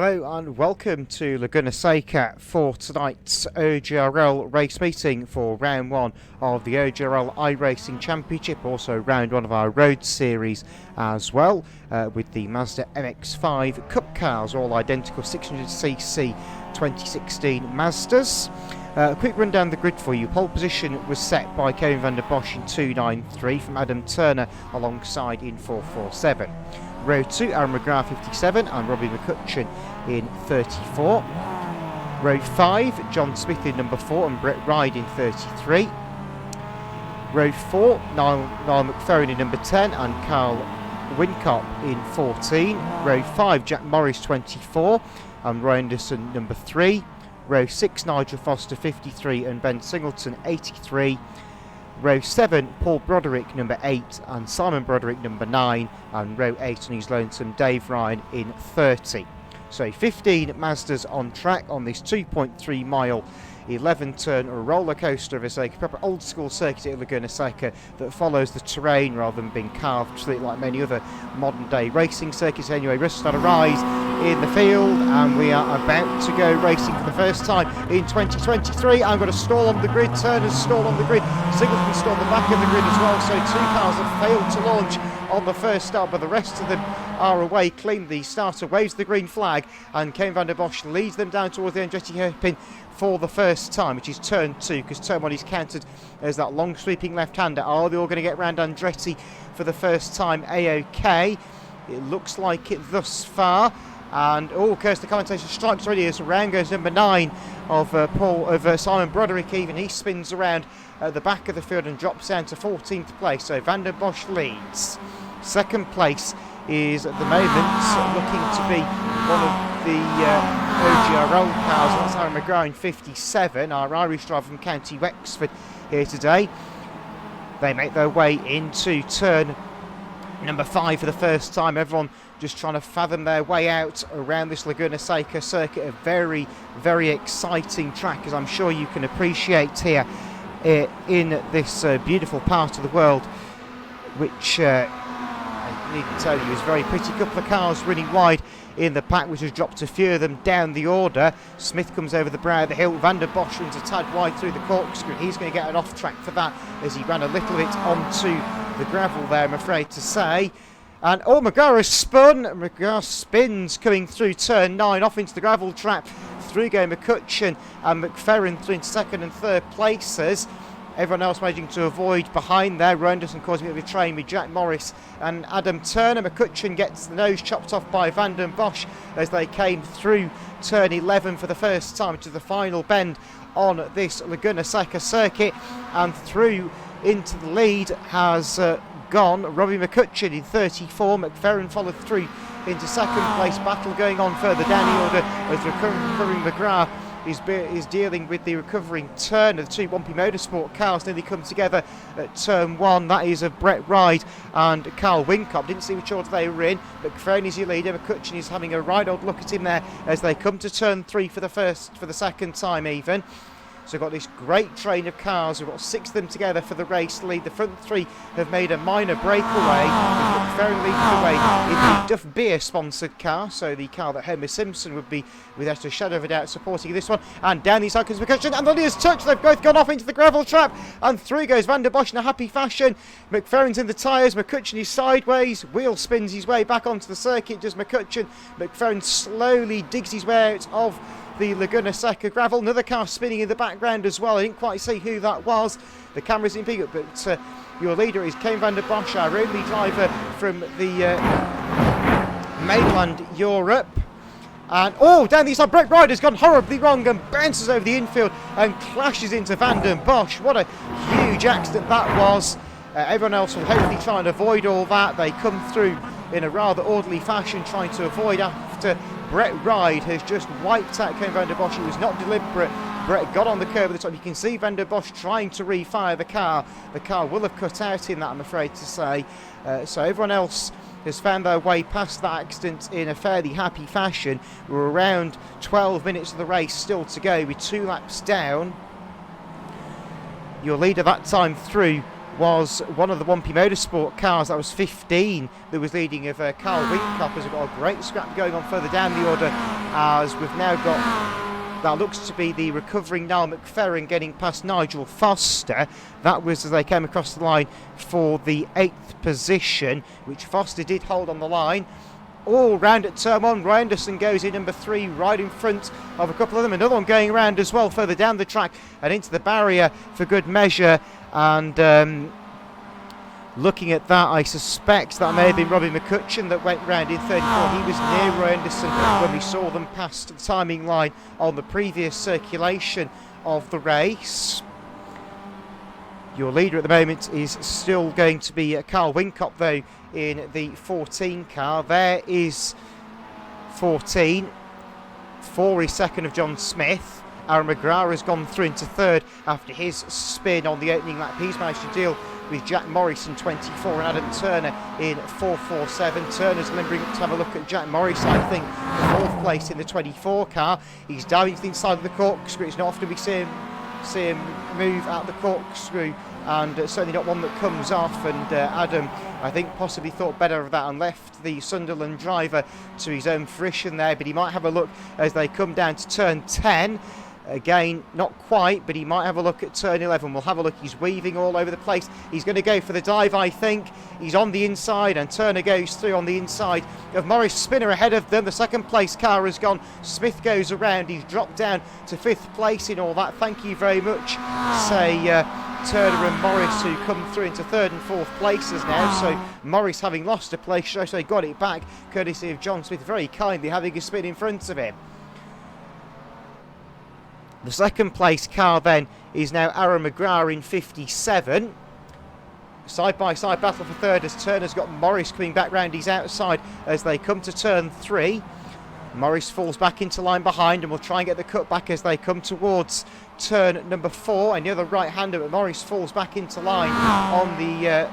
Hello and welcome to Laguna Seca for tonight's OGRL race meeting for round one of the OGRL iRacing Championship, also round one of our road series as well, with the Mazda MX5 Cup cars, all identical 600cc 2016 Mazdas. Quick run down the grid for you. Pole position was set by Kevin van der Bosch in 293 from Adam Turner alongside in 447. Row 2, Aaron McGrath 57 and Robbie McCutcheon in 34. Row 5, John Smith in number 4 and Brett Ride in 33. Row 4, Niall McFerrin in number 10 and Carl Wincott in 14. Row 5, Jack Morris 24 and Roy Anderson number 3. Row 6, Nigel Foster 53 and Ben Singleton 83. Row 7, Paul Broderick number 8 and Simon Broderick number 9, and row 8 on his lonesome Dave Ryan in 30. So 15 Mazdas on track on this 2.3 mile 11 turn roller coaster of a Seca, proper old school circuit at Laguna Seca that follows the terrain rather than being carved through it like many other modern day racing circuits. Anyway, Russ had a rise in the field and we are about to go racing for the first time in 2023. I'm going to stall on the grid, Turner's stall on the grid, Singleton stall on the back of the grid as well, so two cars have failed to launch on the first start, but the rest of them are away clean. The starter waves the green flag and Kevin van der Bosch leads them down towards the Andretti hairpin for the first time, which is turn 2, because turn 1 is counted as that long sweeping left-hander. Are they all going to get round Andretti for the first time? A-OK. It looks like it thus far. And Kirst, the commentator strikes already as round goes number 9 of Simon Broderick. Even he spins around at the back of the field and drops down to 14th place. So van der Bosch leads. Second place is at the moment looking to be one of the OGRL cars. That's Aaron McGrath in 57, our Irish driver from County Wexford here today. They make their way into turn number 5 for the first time. Everyone just trying to fathom their way out around this Laguna Seca circuit. A very, very exciting track, as I'm sure you can appreciate here in this beautiful part of the world, which I need to tell you is very pretty. Couple of cars running wide in the pack, which has dropped a few of them down the order. Smith comes over the brow of the hill. Van der Bosch runs a tad wide through the corkscrew. He's going to get an off track for that as he ran a little bit onto the gravel there, I'm afraid to say. And McGrath has spun. McGrath spins coming through turn 9 off into the gravel trap. Through go McCutcheon and McFerrin through into second and third places. Everyone else managing to avoid behind there. Anderson causing a bit of a train with Jack Morris and Adam Turner. McCutcheon gets the nose chopped off by Van der Bosch as they came through turn 11 for the first time to the final bend on this Laguna Seca circuit. And through into the lead has gone Robbie McCutcheon in 34. McFerrin followed through into second place. Battle going on further down the order as recovering McGrath is dealing with the recovering Turner. The two Wompy Motorsport cars nearly come together at turn 1. That is of Brett Ride and Carl Wincott. Didn't see which order they were in. McFerrin is your leader. McCutcheon is having a right old look at him there as they come to turn 3 for the second time even. So we've got this great train of cars. We've got 6 of them together for the race lead. The front 3 have made a minor breakaway. McFerrin leading the way in the Duff Beer sponsored car. So the car that Homer Simpson would be, without a shadow of a doubt, supporting this one. And down the side comes McCutcheon and the leader's touch. They've both gone off into the gravel trap. And through goes Van der Bosch in a happy fashion. McFerrin's in the tyres. McCutcheon is sideways. Wheel spins his way back onto the circuit. Does McCutcheon. McFerrin slowly digs his way out of the Laguna Seca gravel. Another car spinning in the background as well. I didn't quite see who that was. The camera's in big, but your leader is Kevin van der Bosch, our only driver from the mainland Europe. And down the side, Brett Ride has gone horribly wrong and bounces over the infield and clashes into Van der Bosch. What a huge accident that was. Everyone else will hopefully try and avoid all that. They come through in a rather orderly fashion, trying to avoid after Brett Ride has just wiped out Kevin van der Bosch. It was not deliberate. Brett got on the curb at the top. You can see Van der Bosch trying to refire the car. The car will have cut out in that, I'm afraid to say. So everyone else has found their way past that accident in a fairly happy fashion. We're around 12 minutes of the race still to go with 2 laps down. Your leader that time through was one of the Wumpy Motorsport cars. That was 15 that was leading of Carl Winkop, as we've got a great scrap going on further down the order, as we've now got, that looks to be the recovering Niall McFerrin getting past Nigel Foster. That was as they came across the line for the 8th position, which Foster did hold on the line. All round at turn 1, Roy Anderson goes in number 3, right in front of a couple of them. Another one going around as well, further down the track and into the barrier for good measure. And looking at that, I suspect that may have been Robbie McCutcheon that went round in 34. He was near Roy Anderson when we saw them past the timing line on the previous circulation of the race. Your leader at the moment is still going to be Carl Winkop, though, in the 14 car. There is 14. 4 is second of John Smith. Aaron McGrath has gone through into third after his spin on the opening lap. He's managed to deal with Jack Morris in 24 and Adam Turner in 4.47. Turner's limbering up to have a look at Jack Morris, I think, the 4th place in the 24 car. He's diving to the inside of the corkscrew. It's not often we see him move out the corkscrew, and certainly not one that comes off. And Adam, I think, possibly thought better of that and left the Sunderland driver to his own fruition there. But he might have a look as they come down to turn 10. Again, not quite, but he might have a look at turn 11. We'll have a look. He's weaving all over the place. He's going to go for the dive, I think. He's on the inside, and Turner goes through on the inside of Morris. Spinner ahead of them. The 2nd place car has gone. Smith goes around. He's dropped down to 5th place in all that. Thank you very much, say Turner and Morris, who come through into 3rd and 4th places now. So Morris, having lost a place, so they got it back, courtesy of John Smith, very kindly having a spin in front of him. The 2nd place car then is now Aaron McGrath in 57. Side-by-side battle for 3rd as Turner's got Morris coming back round his outside as they come to turn 3. Morris falls back into line behind and will try and get the cut back as they come towards turn number 4. And the other right-hander, but Morris falls back into line on the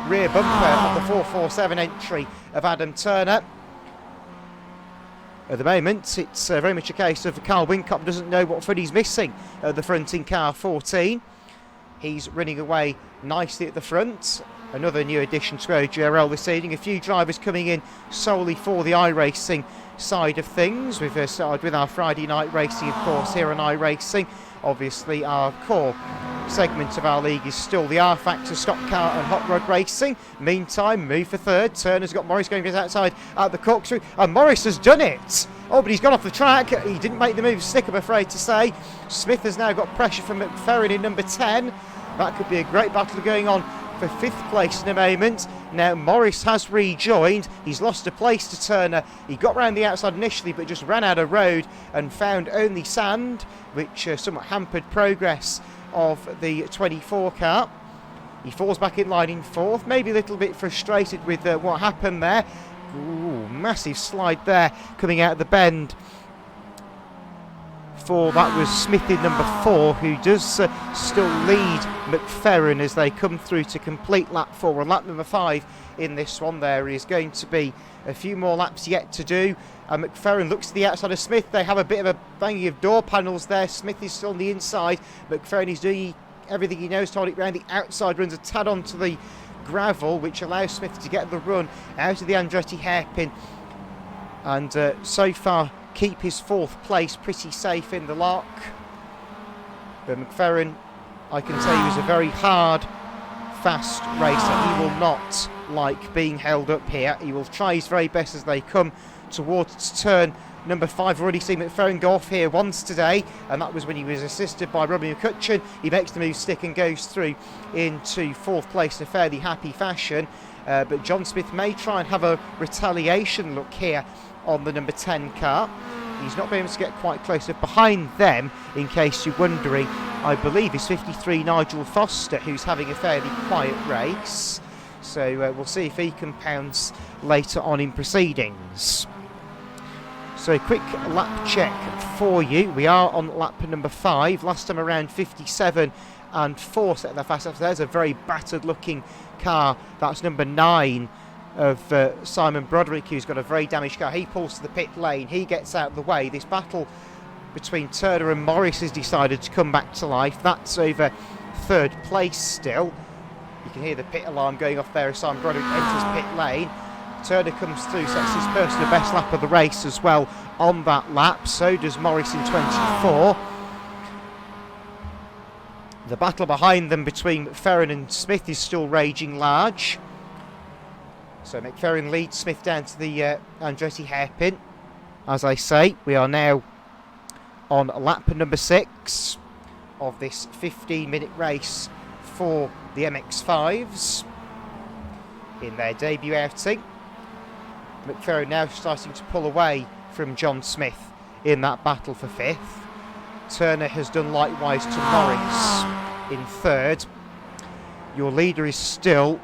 rear bumper of the 4.47 entry of Adam Turner. At the moment, it's very much a case of Carl Winkop doesn't know what foot he's missing at the front in car 14. He's running away nicely at the front. Another new addition to OGRL this evening. A few drivers coming in solely for the iRacing side of things. We've started with our Friday night racing, of course, here on iRacing. Obviously, our core segment of our league is still the R-Factor, Stock Car and Hot Rod Racing. Meantime, move for 3rd. Turner's got Morris going outside at the corkscrew, and Morris has done it. Oh, but he's gone off the track. He didn't make the move stick, I'm afraid to say. Smith has now got pressure from McFerrin in number 10. That could be a great battle going on for 5th place in a moment. Now Morris has rejoined. He's lost a place to Turner. He got round the outside initially, but just ran out of road and found only sand, which somewhat hampered progress of the 24 car. He falls back in line in 4th, maybe a little bit frustrated with what happened there. Ooh, massive slide there coming out of the bend. That was Smith in number 4, who does still lead McFerrin as they come through to complete lap 4. And lap number 5 in this one, there is going to be a few more laps yet to do. McFerrin looks to the outside of Smith. They have a bit of a banging of door panels there. Smith is still on the inside. McFerrin is doing everything he knows to hold it round the outside, runs a tad onto the gravel, which allows Smith to get the run out of the Andretti hairpin. And so far, keep his 4th place pretty safe in the lock. But McFerrin, I can tell you, is a very hard, fast racer. He will not like being held up here. He will try his very best as they come towards turn number 5. I've already seen McFerrin go off here once today, and that was when he was assisted by Robbie McCutcheon. He makes the move stick and goes through into 4th place in a fairly happy fashion. But John Smith may try and have a retaliation look here on the number 10 car. He's not been able to get quite close. So behind them, in case you're wondering, I believe is 53 Nigel Foster, who's having a fairly quiet race. So we'll see if he can pounce later on in proceedings. So a quick lap check for you. We are on lap number 5. Last time around 57 and 4 set the fastest. There's a very battered looking car. That's number 9 of Simon Broderick, who's got a very damaged car. He pulls to the pit lane. He gets out of the way. This battle between Turner and Morris has decided to come back to life. That's over 3rd place still. You can hear the pit alarm going off there as Simon Broderick enters pit lane. Turner comes through, so that's his personal best lap of the race as well on that lap. So does Morris in 24. The battle behind them between McFerrin and Smith is still raging large. So McFerrin leads Smith down to the Andretti hairpin. As I say, we are now on lap number 6 of this 15-minute race for the MX5s in their debut outing. McFerrin now starting to pull away from John Smith in that battle for 5th. Turner has done likewise to Morris in 3rd. Your leader is still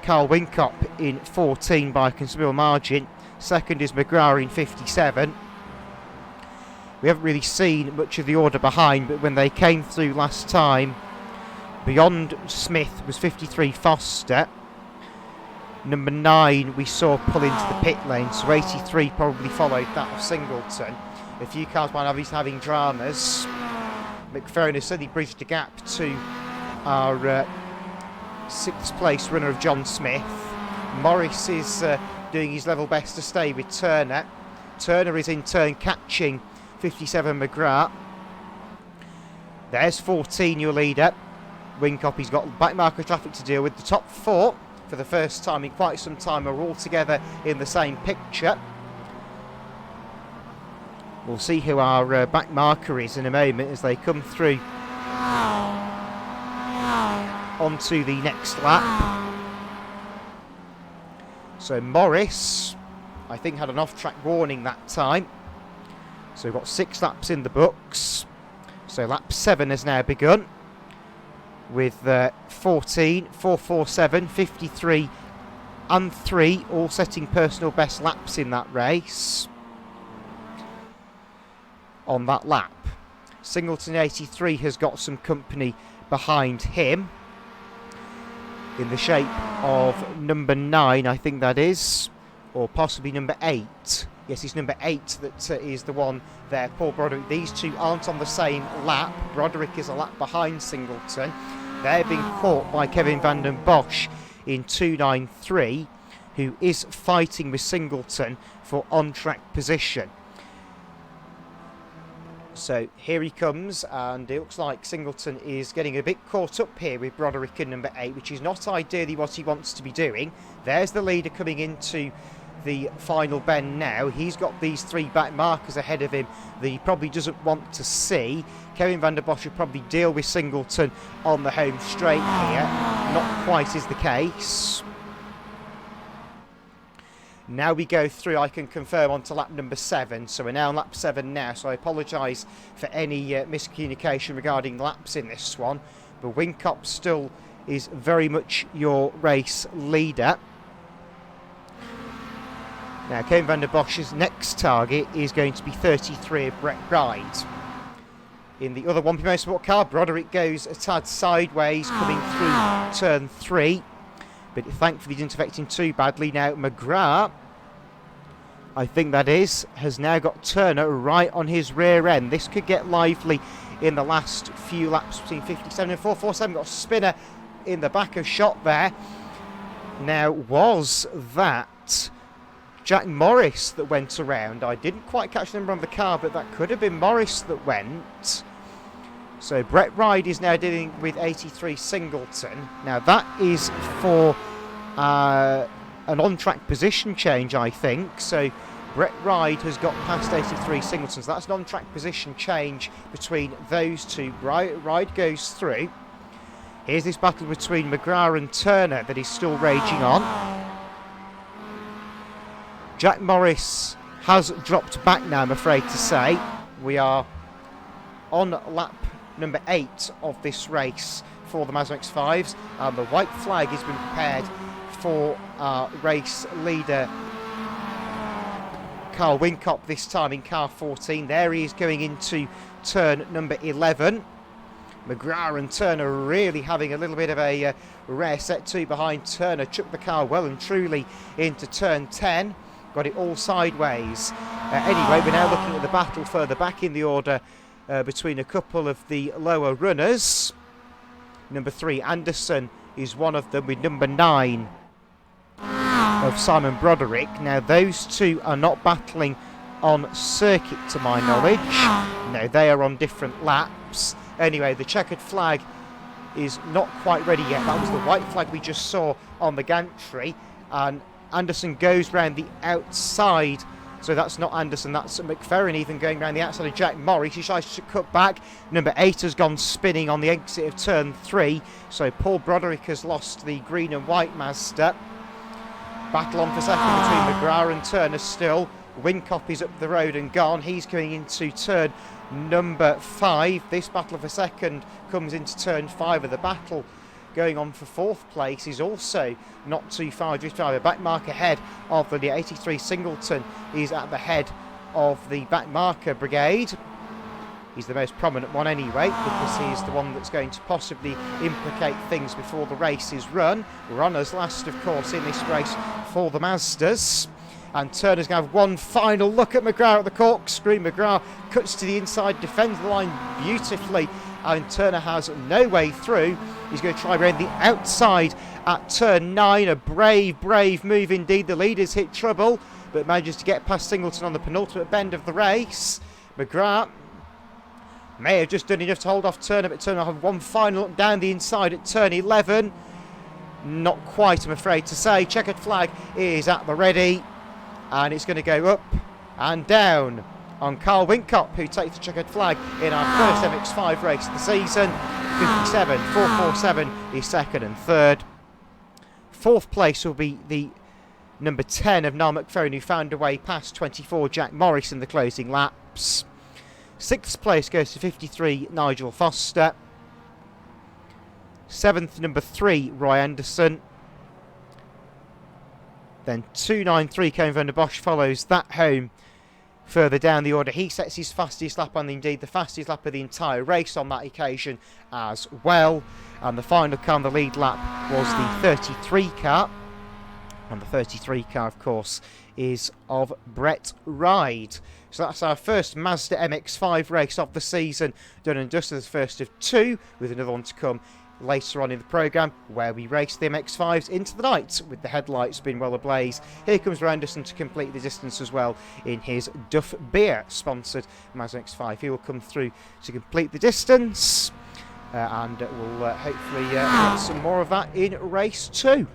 Carl Winkop in 14 by a considerable margin. 2nd is McGrath in 57. We haven't really seen much of the order behind, but when they came through last time, beyond Smith was 53 Foster. Number 9 we saw pull into the pit lane, so 83 probably followed that of Singleton. A few cars might be having dramas. McFerrin has certainly bridged the gap to our 6th place runner of John Smith. Morris is doing his level best to stay with Turner. Turner is in turn catching 57 McGrath. There's 14, your leader. Winkop, he's got back marker traffic to deal with. The top 4, for the first time in quite some time, are all together in the same picture. We'll see who our back marker is in a moment as they come through onto the next lap. So Morris, I think, had an off-track warning that time. So we've got 6 laps in the books. So lap 7 has now begun with 14, 447, 53 and 3 all setting personal best laps in that race. On that lap, Singleton 83 has got some company behind him in the shape of number 9, I think that is, or possibly number 8. Yes, it's number 8 that is the one there, Paul Broderick. These two aren't on the same lap. Broderick is a lap behind Singleton. They're being caught by Kevin van den Bosch in 293, who is fighting with Singleton for on-track position. So here he comes, and it looks like Singleton is getting a bit caught up here with Broderick in number 8, which is not ideally what he wants to be doing. There's the leader coming into the final bend now. He's got these 3 back markers ahead of him that he probably doesn't want to see. Kevin van der Bosch will probably deal with Singleton on the home straight here. Not quite is the case. Now we go through, I can confirm, onto lap number 7. So we're now on lap 7 now, so I apologise for any miscommunication regarding laps in this one. But Winkop still is very much your race leader. Now, Kevin van der Bosch's next target is going to be 33 of Brett Ride. In the other 1P Motorsport car, Broderick goes a tad sideways, coming through turn 3. But thankfully didn't affect him too badly. Now, McGrath, I think that is, has now got Turner right on his rear end. This could get lively in the last few laps between 57 and 447. Got a spinner in the back of shot there. Now, was that Jack Morris that went around? I didn't quite catch the number on the car, but that could have been Morris that went. So Brett Ride is now dealing with 83 Singleton. Now that is for an on-track position change, I think. So Brett Ride has got past 83 Singleton. So that's an on-track position change between those two. Ride goes through. Here's this battle between McGrath and Turner that is still raging on. Jack Morris has dropped back now, I'm afraid to say. We are on lap number 8 of this race for the Mazda MX5s, and the white flag has been prepared for our race leader Carl Winkop, this time in car 14. There he is going into turn number 11. McGrath and Turner really having a little bit of a rare set 2 behind. Turner chucked the car well and truly into turn 10. Got it all sideways. Anyway, we're now looking at the battle further back in the order between a couple of the lower runners. Number 3, Anderson, is one of them, with number 9 of Simon Broderick. Now those two are not battling on circuit to my knowledge. No, they are on different laps. Anyway, the checkered flag is not quite ready yet. That was the white flag we just saw on the gantry, and Anderson goes round the outside. So that's not Anderson, that's McFerrin even going around the outside of Jack Morris. He tries to cut back. Number 8 has gone spinning on the exit of turn 3. So Paul Broderick has lost the green and white Mazda. Battle on for second between McGrath and Turner still. Wincop is up the road and gone. He's going into turn number 5. This battle for second comes into turn 5 of the battle. Going on for 4th place is also not too far. Drift driver back mark ahead of the 83 Singleton. He's at the head of the back marker brigade. He's the most prominent one anyway, because he's the one that's going to possibly implicate things before the race is run. Runners last, of course, in this race for the Mazdas. And Turner's going to have one final look at McGrath at the corkscrew. McGrath cuts to the inside, defends the line beautifully, and Turner has no way through. He's going to try around the outside at turn 9. A brave move indeed. The leaders hit trouble, but manages to get past Singleton on the penultimate bend of the race. McGrath may have just done enough to hold off Turner, but Turner will have one final look down the inside at turn 11. Not quite, I'm afraid to say. Checkered flag is at the ready, and it's going to go up and down on Carl Wincop, who takes the checkered flag in our first MX5 race of the season. 57, 447 is second and third. 4th place will be the number 10 of Niall McFerrin, who found a way past 24 Jack Morris in the closing laps. 6th place goes to 53 Nigel Foster. 7th, number 3 Roy Anderson. Then 293 Kevin van der Bosch follows that home. Further down the order, he sets his fastest lap, and indeed the fastest lap of the entire race on that occasion as well. And the final car on the lead lap was the 33 car. And the 33 car, of course, is of Brett Ride. So that's our first Mazda MX5 race of the season, done and dusted, as first of 2, with another one to come later on in the programme, where we race the MX5s into the night with the headlights being well ablaze. Here comes Anderson to complete the distance as well in his Duff Beer sponsored Mazda MX5. He will come through to complete the distance, and we'll hopefully get some more of that in race 2.